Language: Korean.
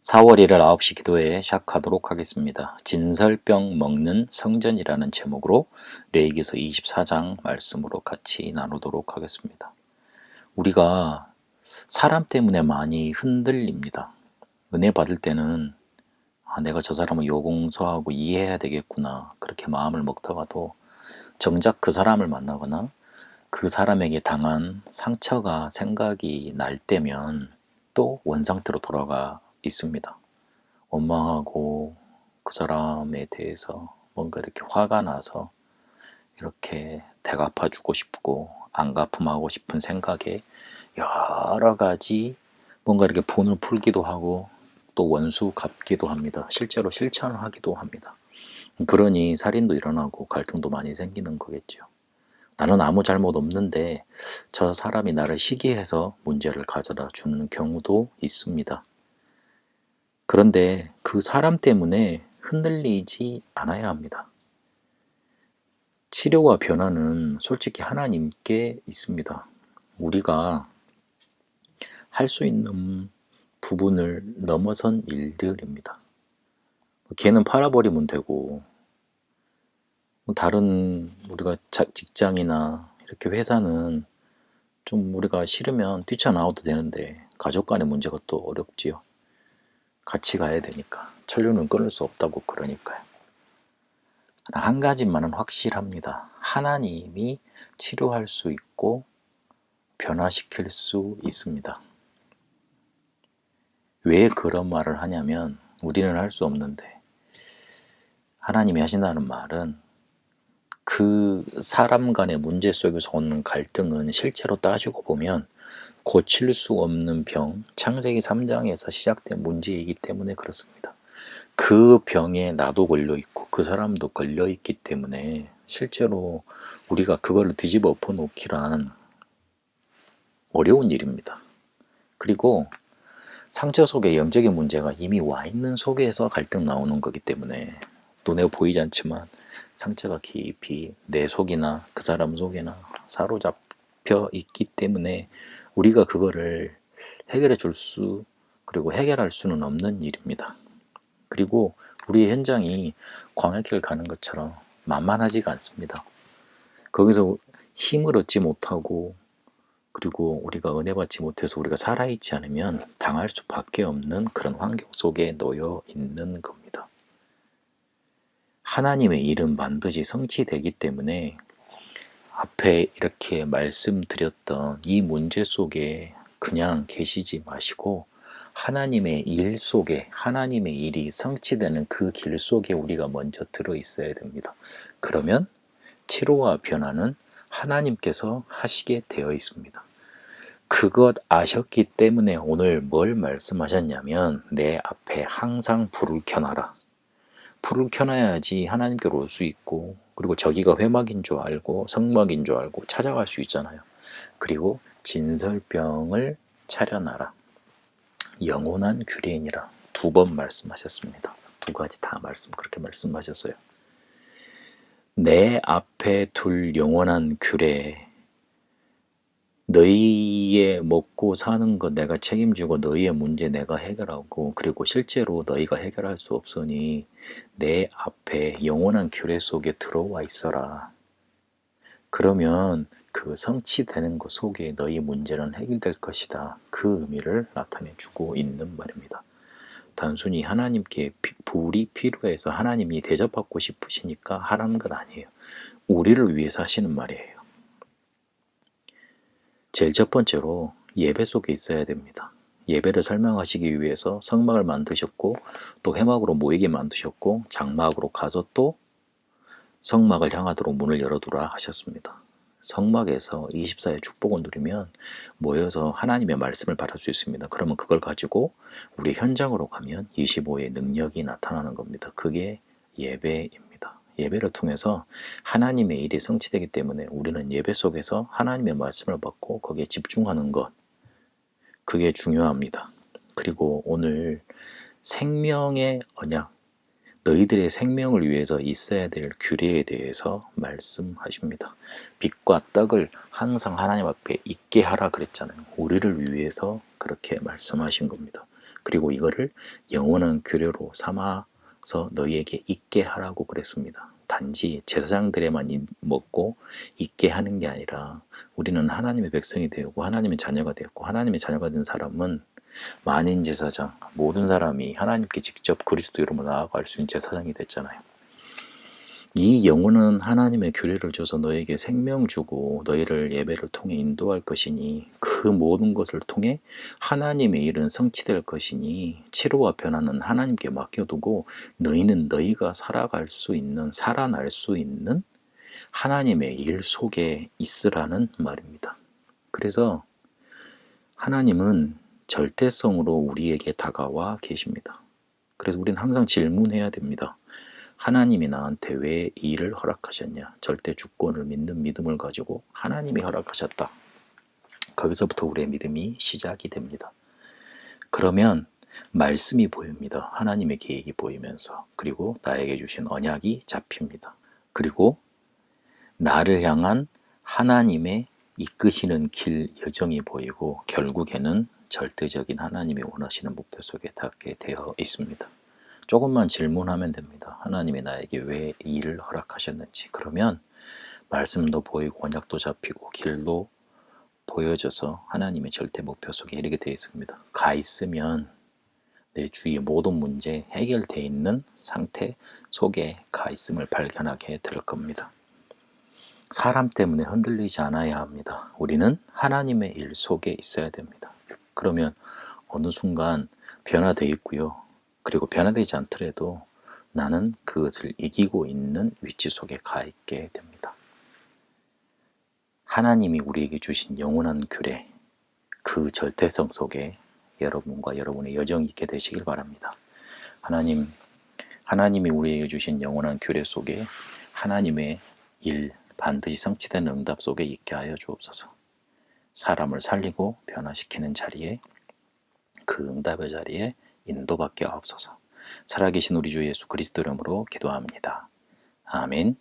4월 1일 9시 기도회에 시작하도록 하겠습니다. 진설병 먹는 성전이라는 제목으로 레위기서 24장 말씀으로 같이 나누도록 하겠습니다. 우리가 사람 때문에 많이 흔들립니다. 은혜 받을 때는 내가 저 사람을 용서하고 이해해야 되겠구나 그렇게 마음을 먹다가도 정작 그 사람을 만나거나 그 사람에게 당한 상처가 생각이 날 때면 또 원상태로 돌아가 있습니다. 원망하고 그 사람에 대해서 뭔가 이렇게 화가 나서 이렇게 대갚아주고 싶고 안갚음하고 싶은 생각에 여러 가지 뭔가 이렇게 분을 풀기도 하고 또 원수 갚기도 합니다. 실제로 실천을 하기도 합니다. 그러니 살인도 일어나고 갈등도 많이 생기는 거겠죠. 나는 아무 잘못 없는데 저 사람이 나를 시기해서 문제를 가져다 주는 경우도 있습니다. 그런데 그 사람 때문에 흔들리지 않아야 합니다. 치료와 변화는 솔직히 하나님께 있습니다. 우리가 할 수 있는 부분을 넘어선 일들입니다. 걔는 팔아버리면 되고, 다른 우리가 직장이나 이렇게 회사는 좀 우리가 싫으면 뛰쳐나와도 되는데, 가족 간의 문제가 또 어렵지요. 같이 가야 되니까. 천륜은 끊을 수 없다고 그러니까요. 한 가지만은 확실합니다. 하나님이 치료할 수 있고 변화시킬 수 있습니다. 왜 그런 말을 하냐면 우리는 할 수 없는데 하나님이 하신다는 말은 그 사람 간의 문제 속에서 오는 갈등은 실제로 따지고 보면 고칠 수 없는 병, 창세기 3장에서 시작된 문제이기 때문에 그렇습니다. 그 병에 나도 걸려있고 그 사람도 걸려있기 때문에 실제로 우리가 그거를 뒤집어 엎어놓기란 어려운 일입니다. 그리고 상처 속에 영적인 문제가 이미 와 있는 속에서 갈등 나오는 거기 때문에 눈에 보이지 않지만 상처가 깊이 내 속이나 그 사람 속에나 사로잡혀 있기 때문에 우리가 그거를 해결해 줄 수 그리고 해결할 수는 없는 일입니다. 그리고 우리의 현장이 광야길 가는 것처럼 만만하지가 않습니다. 거기서 힘을 얻지 못하고 그리고 우리가 은혜 받지 못해서 우리가 살아있지 않으면 당할 수밖에 없는 그런 환경 속에 놓여 있는 겁니다. 하나님의 일은 반드시 성취되기 때문에 앞에 이렇게 말씀드렸던 이 문제 속에 그냥 계시지 마시고 하나님의 일 속에 하나님의 일이 성취되는 그 길 속에 우리가 먼저 들어 있어야 됩니다. 그러면 치료와 변화는 하나님께서 하시게 되어 있습니다. 그것 아셨기 때문에 오늘 뭘 말씀하셨냐면 내 앞에 항상 불을 켜놔라. 불을 켜놔야지 하나님께로 올 수 있고 그리고 저기가 회막인 줄 알고 성막인 줄 알고 찾아갈 수 있잖아요. 그리고 진설병을 차려놔라. 영원한 규례이니라. 2번 말씀하셨습니다. 2가지 다 그렇게 말씀하셨어요. 내 앞에 둘 영원한 규례. 너희의 먹고 사는 것 내가 책임지고 너희의 문제 내가 해결하고 그리고 실제로 너희가 해결할 수 없으니 내 앞에 영원한 규례 속에 들어와 있어라. 그러면 그 성취되는 것 속에 너희 문제는 해결될 것이다. 그 의미를 나타내주고 있는 말입니다. 단순히 하나님께 불이 필요해서 하나님이 대접받고 싶으시니까 하라는 건 아니에요. 우리를 위해서 하시는 말이에요. 제일 첫 번째로 예배 속에 있어야 됩니다. 예배를 설명하시기 위해서 성막을 만드셨고 또 회막으로 모이게 만드셨고 장막으로 가서 또 성막을 향하도록 문을 열어두라 하셨습니다. 성막에서 24의 축복을 누리면 모여서 하나님의 말씀을 받을 수 있습니다. 그러면 그걸 가지고 우리 현장으로 가면 25의 능력이 나타나는 겁니다. 그게 예배입니다. 예배를 통해서 하나님의 일이 성취되기 때문에 우리는 예배 속에서 하나님의 말씀을 받고 거기에 집중하는 것, 그게 중요합니다. 그리고 오늘 생명의 언약, 너희들의 생명을 위해서 있어야 될 규례에 대해서 말씀하십니다. 빛과 떡을 항상 하나님 앞에 있게 하라 그랬잖아요. 우리를 위해서 그렇게 말씀하신 겁니다. 그리고 이거를 영원한 교례로 삼아서 너희에게 있게 하라고 그랬습니다. 단지 제사장들에만 먹고 있게 하는 게 아니라 우리는 하나님의 백성이 되었고 하나님의 자녀가 되었고 하나님의 자녀가 된 사람은 만인 제사장, 모든 사람이 하나님께 직접 그리스도 이름으로 나아갈 수 있는 제사장이 됐잖아요. 이 영혼은 하나님의 규례를 줘서 너에게 생명 주고 너희를 예배를 통해 인도할 것이니 그 모든 것을 통해 하나님의 일은 성취될 것이니 치료와 변화는 하나님께 맡겨두고 너희는 너희가 살아갈 수 있는, 살아날 수 있는 하나님의 일 속에 있으라는 말입니다. 그래서 하나님은 절대성으로 우리에게 다가와 계십니다. 그래서 우리는 항상 질문해야 됩니다. 하나님이 나한테 왜 이 일을 허락하셨냐? 절대 주권을 믿는 믿음을 가지고 하나님이 허락하셨다. 거기서부터 우리의 믿음이 시작이 됩니다. 그러면 말씀이 보입니다. 하나님의 계획이 보이면서. 그리고 나에게 주신 언약이 잡힙니다. 그리고 나를 향한 하나님의 이끄시는 길 여정이 보이고 결국에는 절대적인 하나님이 원하시는 목표 속에 닿게 되어 있습니다. 조금만 질문하면 됩니다. 하나님이 나에게 왜 이 일을 허락하셨는지. 그러면 말씀도 보이고 언약도 잡히고 길도 보여져서 하나님의 절대 목표 속에 이르게 되어 있습니다. 가 있으면 내 주위의 모든 문제 해결되어 있는 상태 속에 가 있음을 발견하게 될 겁니다. 사람 때문에 흔들리지 않아야 합니다. 우리는 하나님의 일 속에 있어야 됩니다. 그러면 어느 순간 변화되어 있고요. 그리고 변화되지 않더라도 나는 그것을 이기고 있는 위치 속에 가 있게 됩니다. 하나님이 우리에게 주신 영원한 규례, 그 절대성 속에 여러분과 여러분의 여정이 있게 되시길 바랍니다. 하나님이 우리에게 주신 영원한 규례 속에 하나님의 일, 반드시 성취되는 응답 속에 있게 하여 주옵소서. 사람을 살리고 변화시키는 자리에, 그 응답의 자리에 인도받게 하옵소서. 살아계신 우리 주 예수 그리스도 이름으로 기도합니다. 아멘.